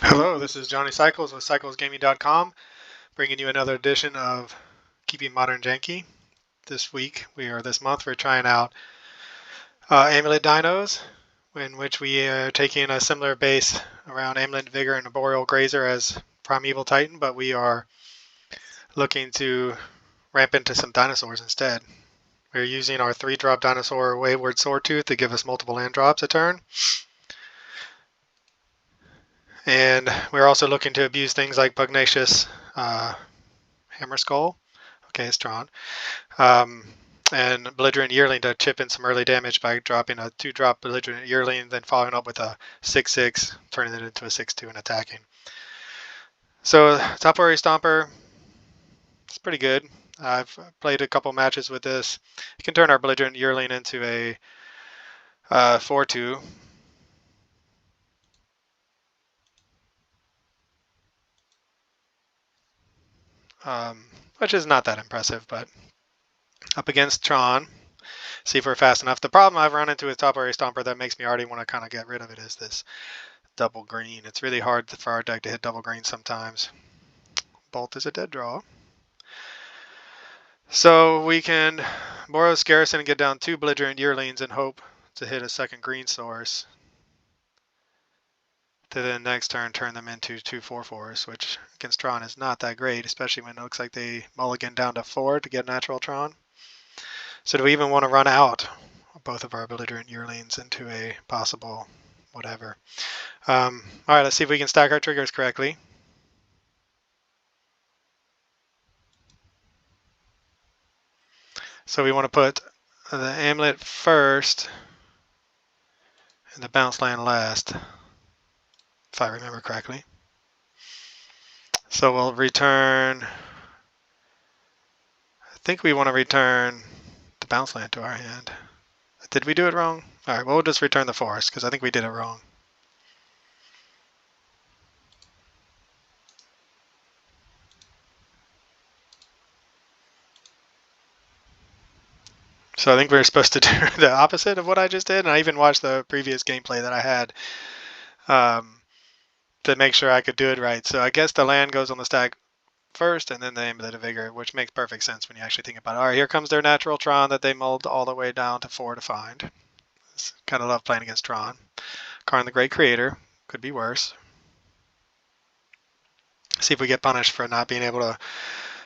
Hello, this is Johnny Cycles with CyclesGaming.com, bringing you another edition of Keeping Modern Janky. This month, we're trying out Amulet Dinos, in which we are taking a similar base around Amulet Vigor and Arboreal Grazer as Primeval Titan, but we are looking to ramp into some dinosaurs instead. We're using our 3-drop dinosaur Wayward Sawtooth to give us multiple land drops a turn. And we're also looking to abuse things like Pugnacious Hammer Skull. Okay, it's Tron. And Belligerent Yearling to chip in some early damage by dropping a 2-drop Belligerent Yearling, then following up with a 6/6, turning it into a 6/2 and attacking. So Top-Ori Stomper, it's pretty good. I've played a couple matches with this. You can turn our Belligerent Yearling into a 4/2. Which is not that impressive, but up against Tron, see if we're fast enough. The problem I've run into with Top-Ori Stomper that makes me already want to kind of get rid of it is this double green. It's really hard for our deck to hit double green sometimes. Bolt is a dead draw. So we can Boros Garrison and get down 2 Belligerent Yearlings and hope to hit a second green source. To then next turn turn them into 2 4/4s, which against Tron is not that great, especially when it looks like they mulligan down to 4 to get natural Tron. So do we even want to run out both of our Belligerent Yearlings into a possible whatever? All right, let's see if we can stack our triggers correctly. So we want to put the Amulet first and the bounce land last, if I remember correctly. So we'll return, I think we want to return the bounce land to our hand. Did we do it wrong? All right, well, we'll just return the forest because I think we did it wrong. So I think we were supposed to do the opposite of what I just did, and I even watched the previous gameplay that I had to make sure I could do it right. So I guess the land goes on the stack first, and then the Amulet of Vigor, which makes perfect sense when you actually think about it. All right, here comes their natural Tron that they mulled all the way down to 4 to find. Kind of love playing against Tron. Karn the Great Creator. Could be worse. See if we get punished for not being able to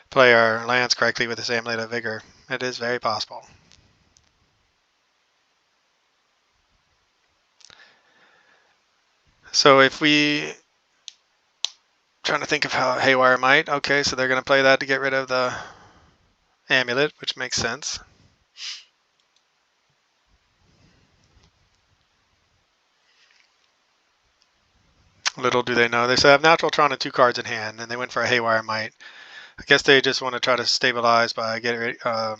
play our lands correctly with this Amulet of Vigor. It is very possible. So if we... trying to think of how Haywire might. Okay, so they're going to play that to get rid of the Amulet, which makes sense. Little do they know. They have Natural Tron and 2 cards in hand, and they went for a Haywire Might. I guess they just want to try to stabilize by getting our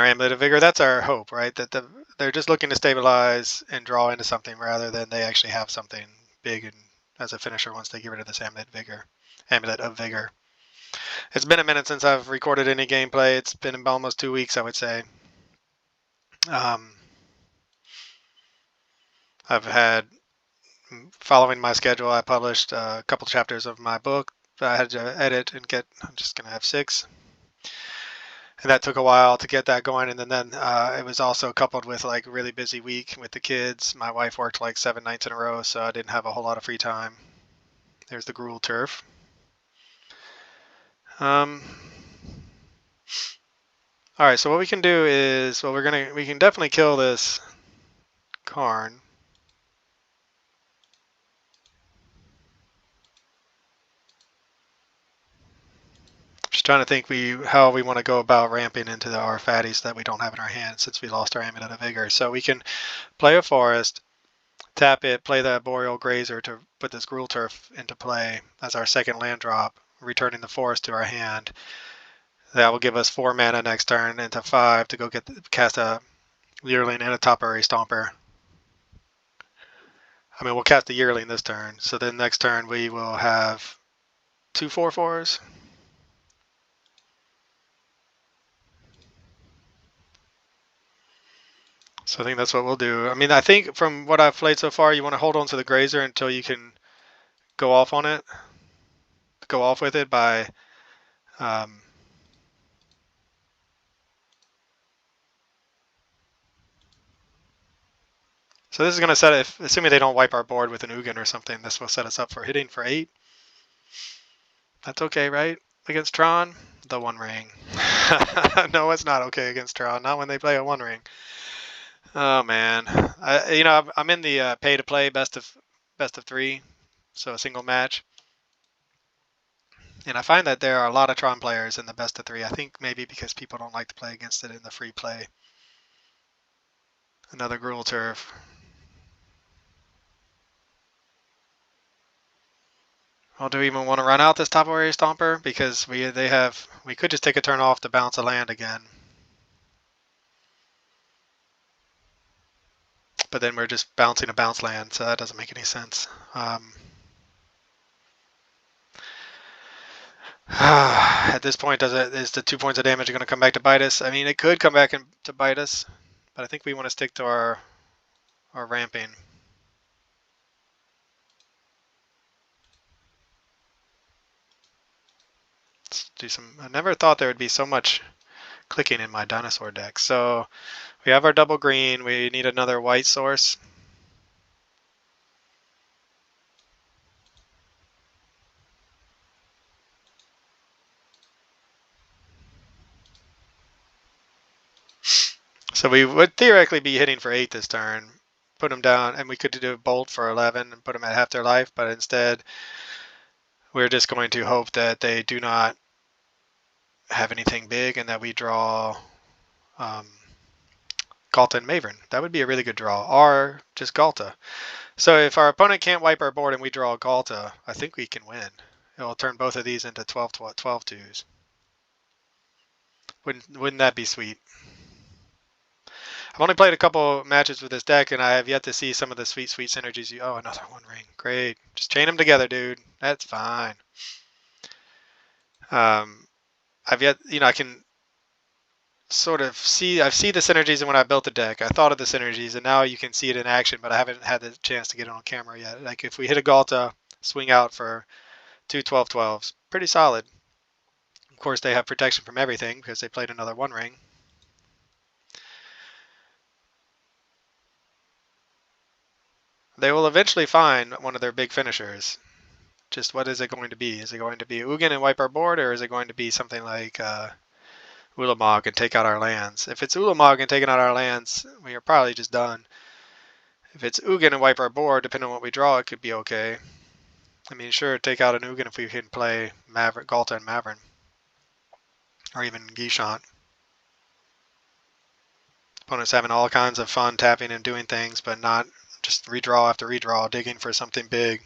Amulet of Vigor. That's our hope, right? That they're just looking to stabilize and draw into something rather than they actually have something big and as a finisher once they get rid of this Amulet of Vigor. It's been a minute since I've recorded any gameplay. It's been almost 2 weeks, I would say. I've had, following my schedule, I published a couple chapters of my book that I had to edit and get. I'm just going to have 6. And that took a while to get that going. And then it was also coupled with like a really busy week with the kids. My wife worked like 7 nights in a row, so I didn't have a whole lot of free time. There's the Gruul Turf. All right, so what we can do is, well, we can definitely kill this Karn. Just trying to think how we want to go about ramping into our fatties that we don't have in our hand since we lost our Amulet of Vigor. So we can play a forest, tap it, play that Boreal Grazer to put this Gruul Turf into play as our second land drop, returning the forest to our hand. That will give us 4 mana next turn into 5 to go cast a Yearling and a Top-Ori Stomper. I mean, we'll cast the Yearling this turn. So then next turn we will have 2 4/4s. So I think that's what we'll do. I mean, I think from what I've played so far, you want to hold on to the Grazer until you can go off on it, go off with it by so this is going to set it, assuming they don't wipe our board with an Ugin or something, this will set us up for hitting for 8. That's okay, right? Against Tron? The One Ring. No, it's not okay against Tron. Not when they play a One Ring. Oh man, I'm in the pay to play best of 3, so a single match, and I find that there are a lot of Tron players in the best of 3. I think maybe because people don't like to play against it in the free play. Another Gruul Turf. Well, do we even want to run out this top area stomper? Because we could just take a turn off to bounce a land again. But then we're just bouncing a bounce land, so that doesn't make any sense. At this point, is the 2 points of damage going to come back to bite us? I mean, it could come back to bite us, but I think we want to stick to our ramping. Let's do some. I never thought there would be so much clicking in my dinosaur deck. So we have our double green. We need another white source. So we would theoretically be hitting for 8 this turn. Put them down, and we could do a bolt for 11 and put them at half their life, but instead we're just going to hope that they do not have anything big and that we draw Galta and Maven. That would be a really good draw, or just Galta. So if our opponent can't wipe our board and we draw Galta, I think we can win. It will turn both of these into 12-2s. Wouldn't that be sweet? I've only played a couple matches with this deck, and I have yet to see some of the sweet synergies. Oh, another One Ring. Great. Just chain them together, dude. That's fine. I've yet, I can sort of see, I've seen the synergies when I built the deck. I thought of the synergies, and now you can see it in action, but I haven't had the chance to get it on camera yet. Like if we hit a Galta, swing out for 2 12-12s. Pretty solid. Of course, they have protection from everything because they played another One Ring. They will eventually find one of their big finishers. Just what is it going to be? Is it going to be Ugin and wipe our board, or is it going to be something like Ulamog and take out our lands? If it's Ulamog and taking out our lands, we are probably just done. If it's Ugin and wipe our board, depending on what we draw, it could be okay. I mean, sure, take out an Ugin if we can play Maverick, Galta and Maverin. Or even Gishant. Opponents having all kinds of fun tapping and doing things, but not just redraw after redraw, digging for something big.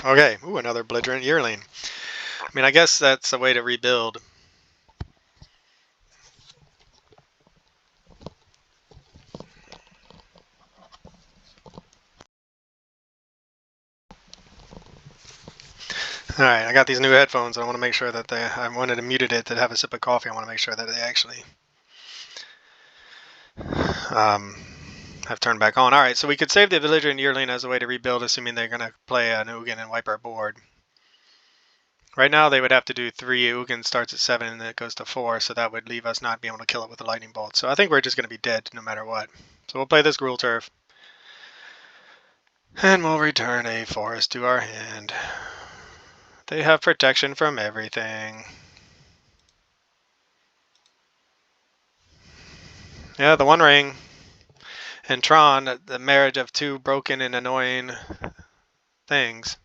Okay, ooh, another belligerent yearling. I mean, I guess that's a way to rebuild. All right, I got these new headphones. I want to make sure that I wanted to muted it to have a sip of coffee. I want to make sure that they actually have turned back on. All right, so we could save the belligerent yearling as a way to rebuild, assuming they're going to play an Ugin and wipe our board. Right now, they would have to do 3. Ugin starts at 7 and then it goes to 4, so that would leave us not being able to kill it with a lightning bolt. So I think we're just going to be dead no matter what. So we'll play this Gruul Turf. And we'll return a forest to our hand. They have protection from everything. Yeah, the One Ring. And Tron, the marriage of 2 broken and annoying things.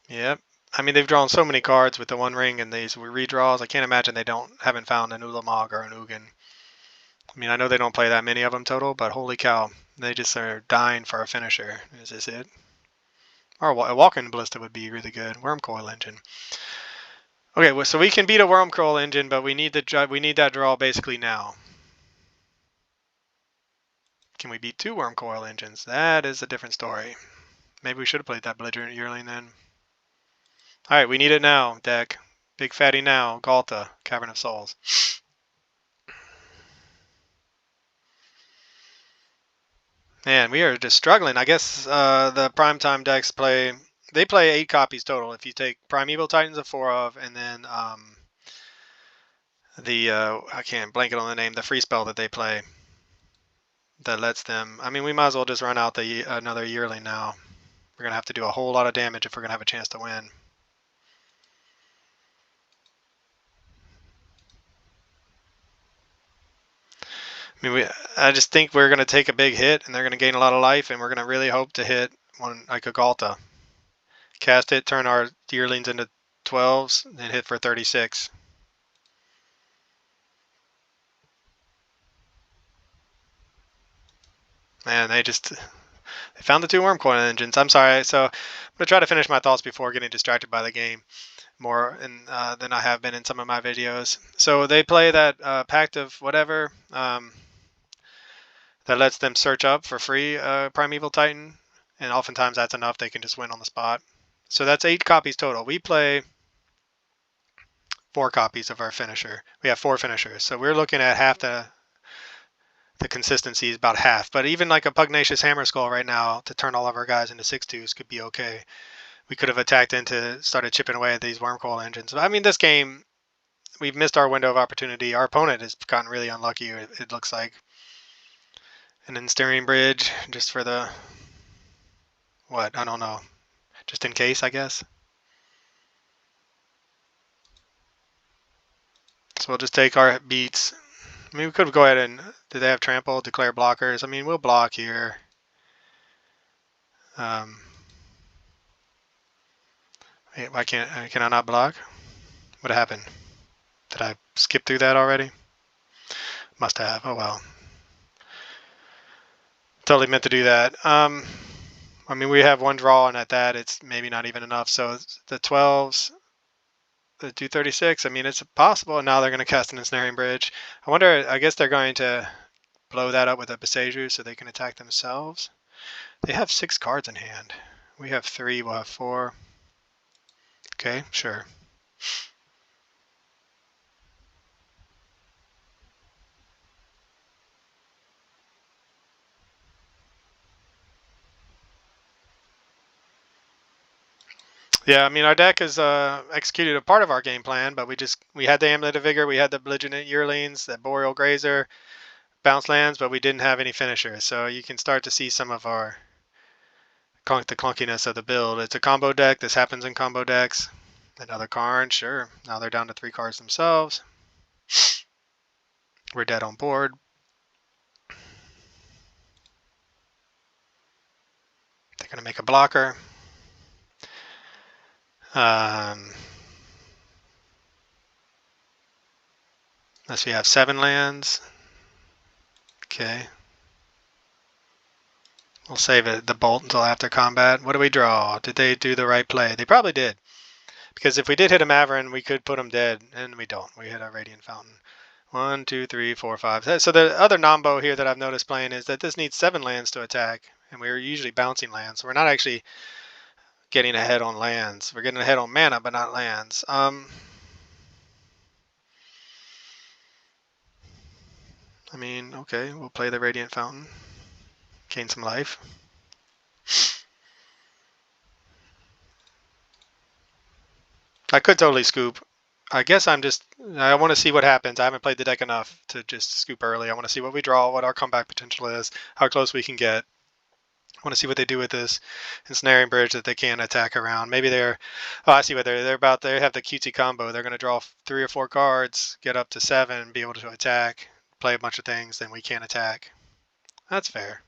Yep. I mean, they've drawn so many cards with the One Ring and these redraws. I can't imagine they haven't found an Ulamog or an Ugin. I mean, I know they don't play that many of them total, but holy cow, they just are dying for a finisher. Is this it? Or a Walking Ballista would be really good. Wormcoil Engine. Okay, well, so we can beat a Wormcoil Engine, but we need that draw basically now. Can we beat 2 Wormcoil Engines? That is a different story. Maybe we should have played that belligerent yearling then. All right, we need it now, deck. Big fatty now, Galta, Cavern of Souls. Man, we are just struggling. I guess the primetime decks play 8 copies total. If you take Primeval Titans of 4 of, and then I can't blank it on the name, the free spell that they play that lets them. I mean, we might as well just run out another yearling now. We're gonna have to do a whole lot of damage if we're gonna have a chance to win. I mean, I just think we're going to take a big hit, and they're going to gain a lot of life, and we're going to really hope to hit one like a Galta. Cast it, turn our yearlings into 12s, and hit for 36. Man, they found the 2 Wormcoil engines. I'm sorry, so I'm going to try to finish my thoughts before getting distracted by the game more than I have been in some of my videos. So they play that Pact of whatever. That lets them search up for free Primeval Titan, and oftentimes that's enough. They can just win on the spot. So that's 8 copies total. We play 4 copies of our finisher. We have 4 finishers, so we're looking at half the consistency is about half. But even like a Pugnacious Hammer Skull right now to turn all of our guys into 6/2s could be okay. We could have attacked started chipping away at these Wormcoil engines. But I mean, this game, we've missed our window of opportunity. Our opponent has gotten really unlucky, it looks like. And then Steering Bridge, just for the, what, I don't know. Just in case, I guess. So we'll just take our beats. I mean, we could go ahead and, do they have trample, declare blockers? I mean, we'll block here. Wait, why can I not block? What happened? Did I skip through that already? Must have, oh well. Totally meant to do that. I mean, we have 1 draw, and at that, it's maybe not even enough. So the 12s, the 236, I mean, it's possible. And now they're going to cast an Ensnaring Bridge. I wonder, I guess they're going to blow that up with a Beseju so they can attack themselves. They have 6 cards in hand. We have 3, we'll have 4. Okay, sure. Yeah, I mean, our deck has executed a part of our game plan, but we had the Amulet of Vigor, we had the Belligerent Yearlings, the Boreal Grazer, bounce lands, but we didn't have any finishers. So you can start to see some of the clunkiness of the build. It's a combo deck. This happens in combo decks. Another card, sure. Now they're down to 3 cards themselves. We're dead on board. They're going to make a blocker. Unless we have 7 lands. Okay. We'll save the bolt until after combat. What do we draw? Did they do the right play? They probably did. Because if we did hit a Maverin, we could put them dead, and we don't. We hit a Radiant Fountain. 1, 2, 3, 4, 5. So the other Nombo here that I've noticed playing is that this needs 7 lands to attack, and we're usually bouncing lands. So we're not actually getting ahead on lands. We're getting ahead on mana, but not lands. I mean, okay, we'll play the Radiant Fountain. Gain some life. I could totally scoop. I guess I want to see what happens. I haven't played the deck enough to just scoop early. I want to see what we draw, what our comeback potential is, how close we can get. I want to see what they do with this Ensnaring Bridge that they can attack around. Maybe oh, I see what they're about. They have the cutesy combo. They're going to draw 3 or 4 cards, get up to 7, be able to attack, play a bunch of things, then we can't attack. That's fair.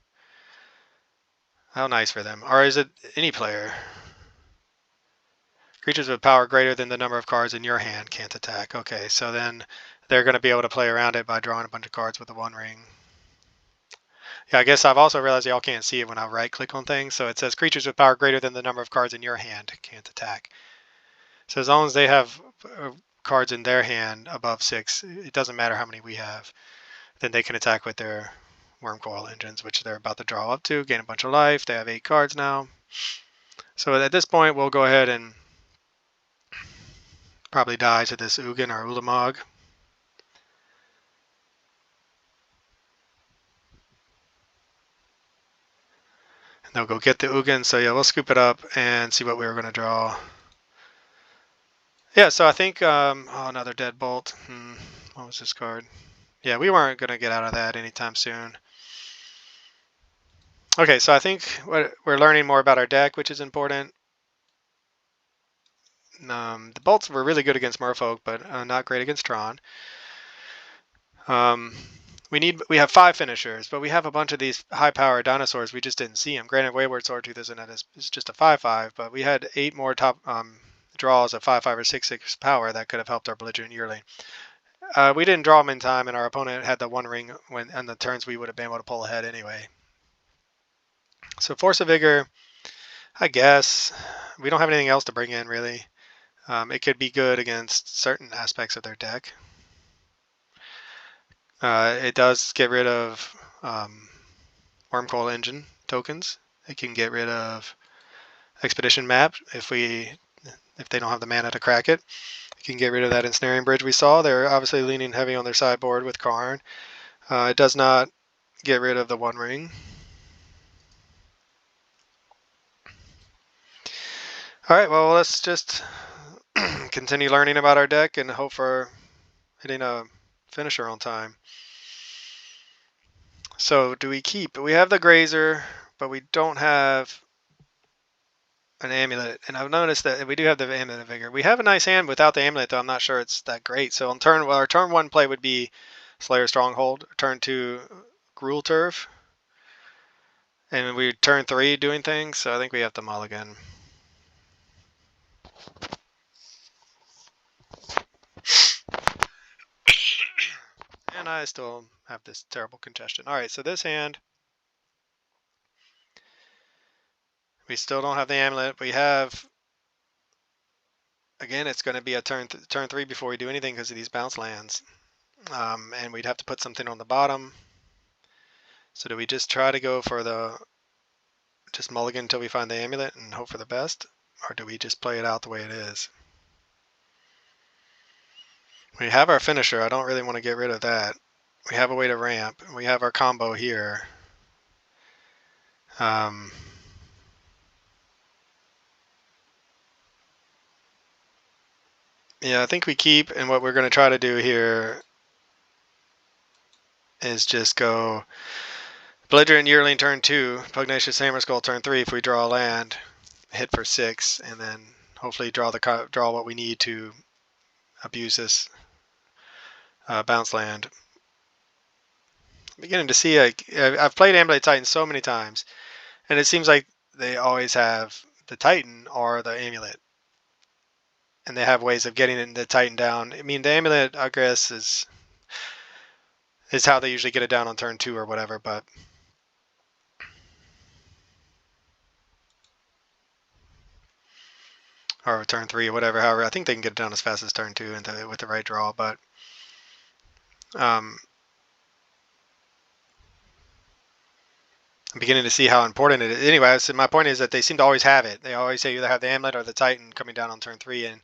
How nice for them. Or is it any player? Creatures with power greater than the number of cards in your hand can't attack. Okay, so then they're going to be able to play around it by drawing a bunch of cards with the 1 ring. Yeah, I guess I've also realized y'all can't see it when I right-click on things. So it says creatures with power greater than the number of cards in your hand can't attack. So as long as they have cards in their hand above 6, it doesn't matter how many we have, then they can attack with their Wormcoil engines, which they're about to draw up to, gain a bunch of life. They have 8 cards now. So at this point, we'll go ahead and probably die to this Ugin or Ulamog. And they'll go get the Ugin. So yeah, we'll scoop it up and see what we were going to draw. Yeah, so I think, oh, another Deadbolt. What was this card? Yeah, we weren't going to get out of that anytime soon. Okay, so I think we're learning more about our deck, which is important. The bolts were really good against Merfolk, but not great against Tron. We have 5 finishers, but we have a bunch of these high-power dinosaurs. We just didn't see them. Granted, Wayward Swordtooth is just a 5/5, but we had 8 more top draws of 5/5 or 6/6 power that could have helped our belligerent yearling. We didn't draw them in time, and our opponent had the 1 ring when on the turns we would have been able to pull ahead anyway. So Force of Vigor, I guess. We don't have anything else to bring in, really. It could be good against certain aspects of their deck. It does get rid of Wormcoil Engine tokens. It can get rid of Expedition Map if they don't have the mana to crack it. It can get rid of that Ensnaring Bridge we saw. They're obviously leaning heavy on their sideboard with Karn. It does not get rid of the 1 ring. Alright, well, let's just continue learning about our deck and hope for hitting a finisher on time. So, do we keep? We have the Grazer, but we don't have an Amulet. And I've noticed that we do have the Amulet Vigor. We have a nice hand without the Amulet, though I'm not sure it's that great. So, our turn 1 play would be Slayer Stronghold. Turn 2, Gruul Turf. And we turn 3 doing things, so I think we have to mulligan. And I still have this terrible congestion. Alright, so this hand, we still don't have the Amulet. We have, again, it's going to be a turn 3 before we do anything because of these bounce lands. And we'd have to put something on the bottom. So do we just try to go for just mulligan until we find the Amulet and hope for the best? Or do we just play it out the way it is? We have our finisher. I don't really want to get rid of that. We have a way to ramp. We have our combo here. Yeah, I think we keep, and what we're going to try to do here is just go Belligerent Yearling turn 2, Pugnacious Hammerskull turn 3 if we draw a land, hit for 6, and then hopefully draw what we need to abuse this bounce land. I'm beginning to see, I've played Amulet Titan so many times, and it seems like they always have the Titan or the Amulet. And they have ways of getting the Titan down. I mean, the Amulet, I guess, is how they usually get it down on turn 2 or whatever, but or turn 3 or whatever. However, I think they can get it down as fast as turn 2 with the right draw, but I'm beginning to see how important it is. Anyway, so my point is that they seem to always have it. They always say either have the Amulet or the Titan coming down on turn 3, and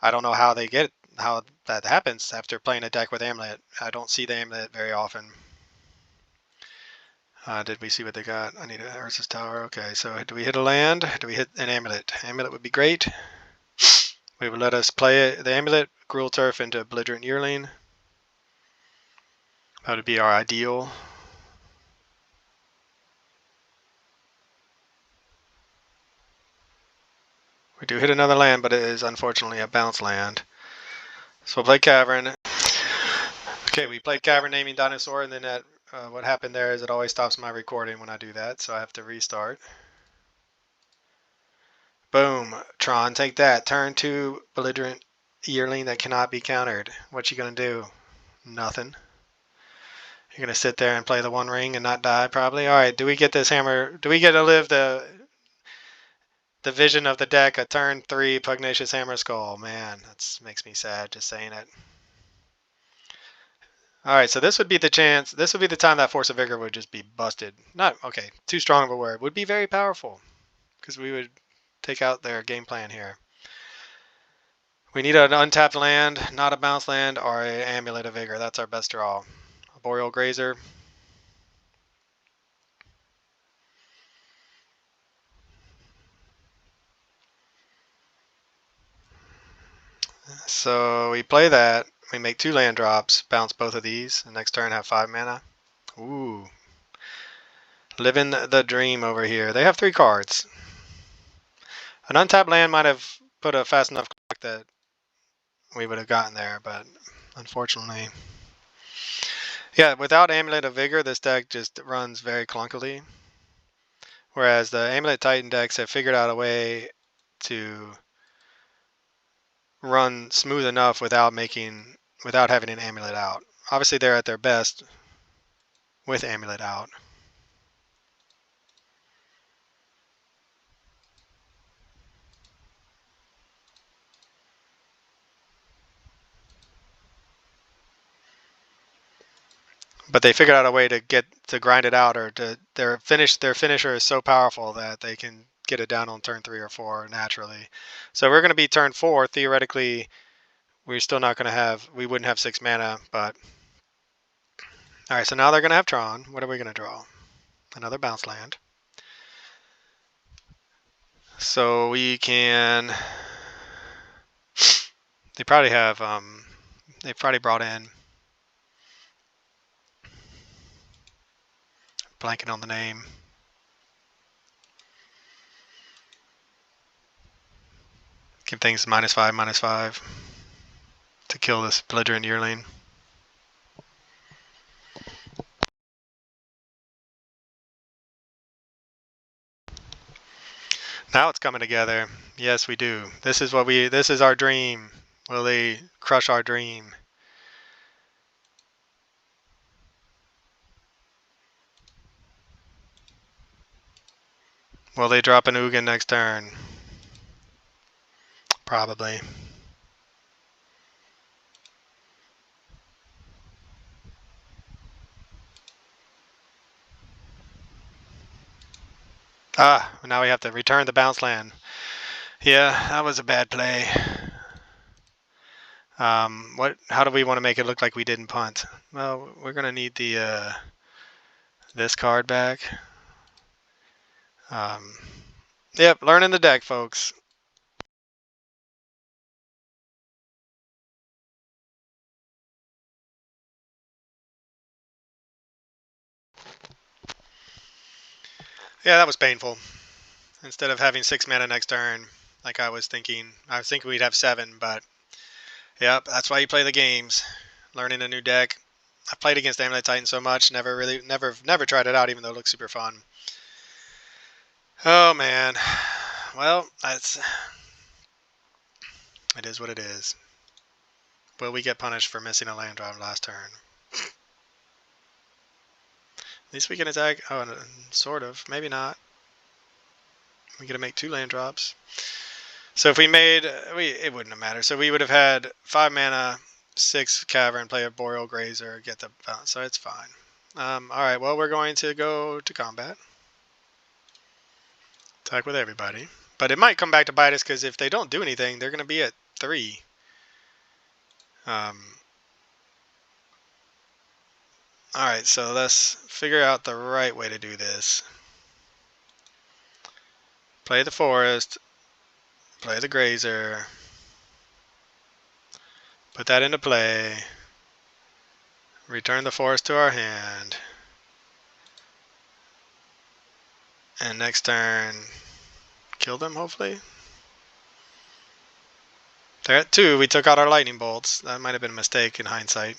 I don't know how that happens after playing a deck with Amulet. I don't see the Amulet very often. Did we see what they got? I need a Ursus Tower. Okay, so do we hit a land? Do we hit an Amulet? Amulet would be great. We would let us play the Amulet, Gruul Turf into Belligerent Yearling. That would be our ideal. We do hit another land, but it is unfortunately a bounce land. So we'll play Cavern. Okay, we played Cavern naming Dinosaur, and then what happened there is it always stops my recording when I do that, so I have to restart. Boom. Tron, take that. Turn 2, Belligerent Yearling that cannot be countered. What you gonna do? Nothing. You're gonna sit there and play the 1 ring and not die, probably? Alright, do we get this hammer? Do we get to live the vision of the deck, a turn 3 Pugnacious Hammerskull? Man, that makes me sad just saying it. Alright, so this would be the chance, this would be the time that Force of Vigor would just be busted. Not, okay, too strong of a word. Would be very powerful. Because we would take out their game plan here. We need an untapped land, not a bounce land, or an Amulet of Vigor. That's our best draw. A Boreal Grazer. So we play that. We make 2 land drops, bounce both of these, and next turn have 5 mana. Ooh. Living the dream over here. They have 3 cards. An untapped land might have put a fast enough clock that we would have gotten there, but unfortunately. Yeah, without Amulet of Vigor, this deck just runs very clunkily. Whereas the Amulet Titan decks have figured out a way to run smooth enough without having an Amulet out. Obviously, they're at their best with Amulet out. But they figured out a way to grind it out, or their finisher is so powerful that they can get it down on turn 3 or 4 naturally. So we're going to be turn 4. Theoretically, we're still not going to have. We wouldn't have 6 mana, but all right. So now they're going to have Tron. What are we going to draw? Another bounce land. So we can. They probably have. They probably brought in. Blanking on the name. Give things -5/-5 to kill this belligerent yearling. Now it's coming together. Yes, we do. This is our dream. Will they crush our dream? Will they drop an Ugin next turn? Probably. Now we have to return the bounce land. Yeah, that was a bad play. How do we want to make it look like we didn't punt? Well, we're gonna need the this card back. Yep, learning the deck, folks. Yeah, that was painful. Instead of having 6 mana next turn, like I was thinking we'd have 7, but yep, that's why you play the games. Learning a new deck. I played against Amulet Titan so much, never tried it out, even though it looks super fun. Oh man, well, it is what it is. Will we get punished for missing a land drop last turn? At least we can attack. Oh, sort of. Maybe not. We get to make 2 land drops. So if we made, it wouldn't have mattered. So we would have had 5 mana, 6 Cavern, play a Boreal Grazer, get the bounce. So it's fine. All right. Well, we're going to go to combat. Attack with everybody. But it might come back to bite us, because if they don't do anything, they're going to be at 3. Alright, so let's figure out the right way to do this. Play the forest. Play the grazer. Put that into play. Return the forest to our hand. And next turn, kill them, hopefully. They're at 2. We took out our lightning bolts. That might have been a mistake in hindsight.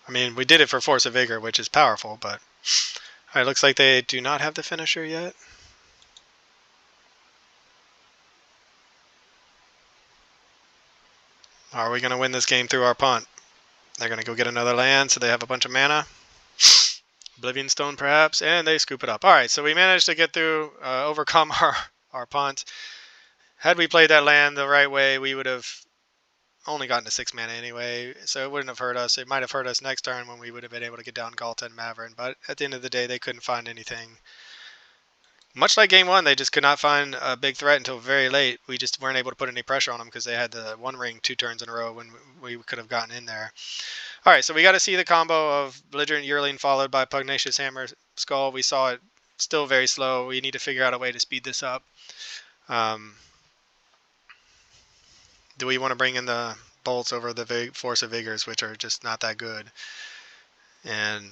I mean, we did it for Force of Vigor, which is powerful, but... Alright, looks like they do not have the finisher yet. Are we going to win this game through our punt? They're going to go get another land, so they have a bunch of mana. Oblivion Stone, perhaps, and they scoop it up. Alright, so we managed to get through, overcome our punt. Had we played that land the right way, we would have only gotten to 6 mana anyway, so it wouldn't have hurt us. It might have hurt us next turn when we would have been able to get down Galta and Maverin, but at the end of the day, they couldn't find anything Much like game 1, they just could not find a big threat until very late. We just weren't able to put any pressure on them because they had the one ring 2 turns in a row when we could have gotten in there. All right, so we got to see the combo of Belligerent Yearling followed by Pugnacious Hammer Skull. We saw it still very slow. We need to figure out a way to speed this up. Do we want to bring in the bolts over the Force of Vigors, which are just not that good? And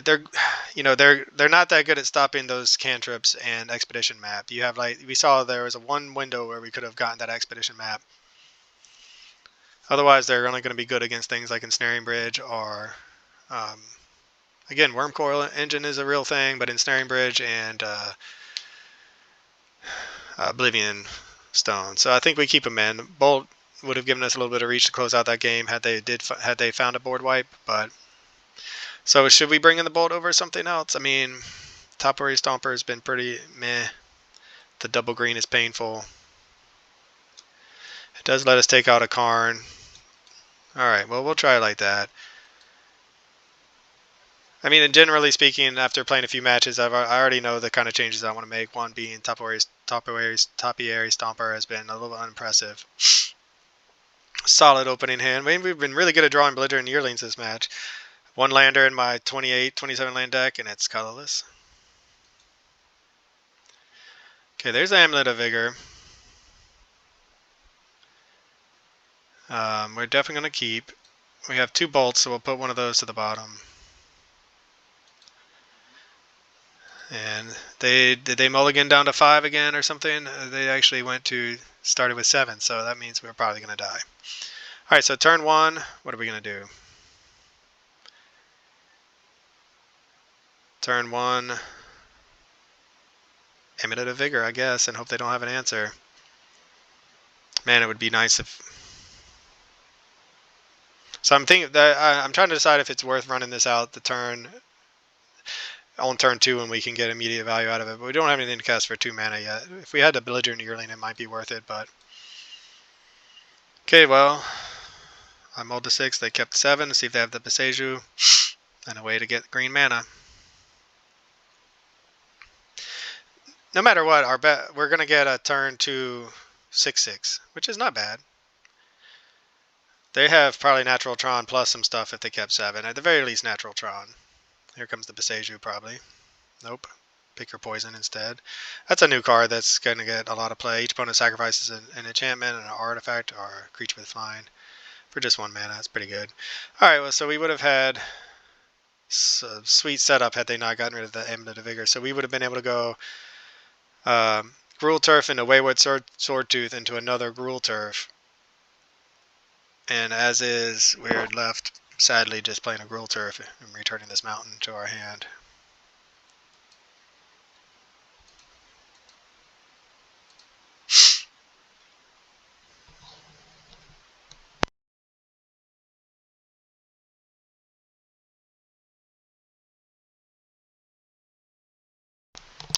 they're not that good at stopping those cantrips and expedition map. You have, like, we saw there was one window where we could have gotten that expedition map. Otherwise, they're only going to be good against things like Ensnaring Bridge or, again, Worm Coil Engine is a real thing, but Ensnaring Bridge and Oblivion Stone. So I think we keep them in. Bolt would have given us a little bit of reach to close out that game had they found a board wipe, but. So should we bring in the Bolt over something else? I mean, Top-Ori Stomper has been pretty meh. The double green is painful. It does let us take out a Karn. Alright, well, we'll try it like that. I mean, and generally speaking, after playing a few matches, I already know the kind of changes I want to make. One being Top-Ori Stomper has been a little unimpressive. Solid opening hand. I mean, we've been really good at drawing Belligerent Yearlings this match. One lander in my 27 land deck, and it's colorless. Okay, there's the Amulet of Vigor. We're definitely going to keep. We have 2 bolts, so we'll put one of those to the bottom. And did they mulligan down to 5 again or something? They actually started with 7, so that means we're probably going to die. Alright, so turn 1, what are we going to do? Turn 1, Amulet of Vigor, I guess, and hope they don't have an answer. Man, it would be nice if... So I'm thinking that I'm trying to decide if it's worth running this out on turn 2 when we can get immediate value out of it. But we don't have anything to cast for 2 mana yet. If we had a Belligerent Yearling, it might be worth it, but... Okay, well... I mulled to 6, they kept 7 to see if they have the Beseju. And a way to get green mana. No matter what, we're going to get a turn 2 6/6, which is not bad. They have probably Natural Tron plus some stuff if they kept 7. At the very least, Natural Tron. Here comes the Beseju, probably. Nope. Pick your poison instead. That's a new card that's going to get a lot of play. Each opponent sacrifices an enchantment, an artifact, or a creature with flying for just 1 mana. That's pretty good. Alright, well, so we would have had a sweet setup had they not gotten rid of the Amulet of Vigor. So we would have been able to go Gruul Turf into Wayward Swordtooth into another Gruul Turf. And as is, we're left, sadly, just playing a Gruul Turf and returning this mountain to our hand.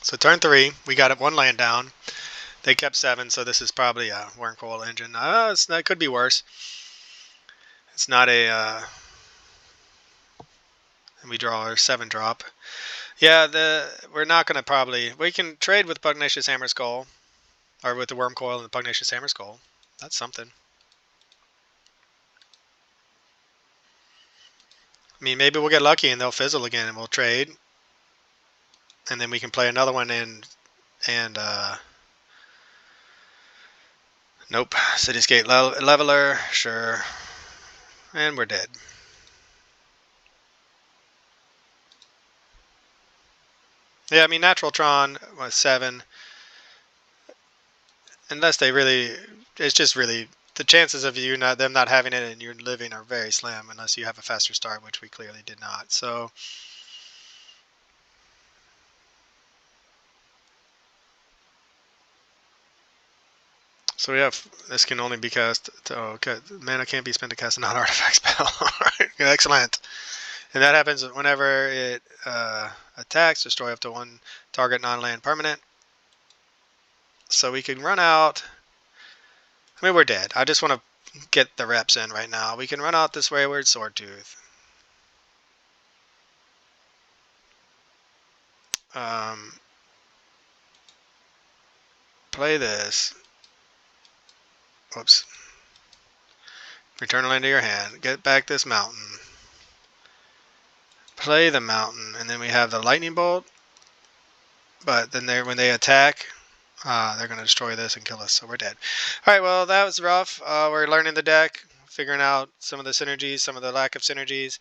So turn 3, we got 1 land down. They kept 7, so this is probably a Worm Coil Engine. That could be worse. It's not a... and we draw our 7 drop. Yeah, we're not going to probably... We can trade with Pugnacious Hammer Skull. Or with the Worm Coil and the Pugnacious Hammer Skull. That's something. I mean, maybe we'll get lucky and they'll fizzle again and we'll trade. And then we can play another one and nope. Cityscape Leveler, sure. And we're dead. Yeah, I mean, Natural Tron was 7. Unless they really... It's just really... The chances of them not having it and you living are very slim unless you have a faster start, which we clearly did not. So we have... This can only be cast... okay, mana can't be spent to cast a non-artifact spell. Alright, excellent. And that happens whenever it attacks, destroy up to 1 target non-land permanent. So we can run out... I mean, we're dead. I just want to get the reps in right now. We can run out this Wayward Swordtooth. Play this. Whoops. Return land to your hand. Get back this mountain. Play the mountain. And then we have the lightning bolt. But then when they attack, they're going to destroy this and kill us, so we're dead. All right, well, that was rough. We're learning the deck, figuring out some of the synergies, some of the lack of synergies,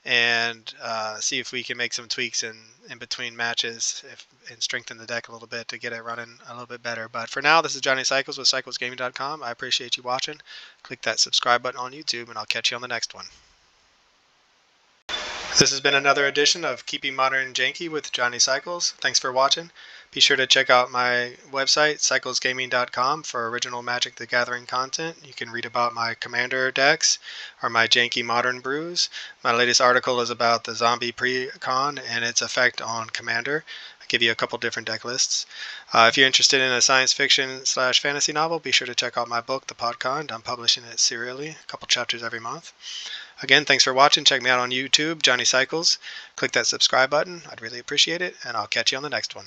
and see if we can make some tweaks in between matches and strengthen the deck a little bit to get it running a little bit better. But for now, this is Johnny Cycles with CyclesGaming.com. I appreciate you watching. Click that subscribe button on YouTube, and I'll catch you on the next one. This has been another edition of Keeping Modern Janky with Johnny Cycles. Thanks for watching. Be sure to check out my website, CyclesGaming.com, for original Magic the Gathering content. You can read about my Commander decks or my Janky Modern brews. My latest article is about the Zombie Precon and its effect on Commander. I give you a couple different deck lists. If you're interested in a science fiction / fantasy novel, be sure to check out my book, The Podkind. I'm publishing it serially, a couple chapters every month. Again, thanks for watching. Check me out on YouTube, Johnny Cycles. Click that subscribe button. I'd really appreciate it, and I'll catch you on the next one.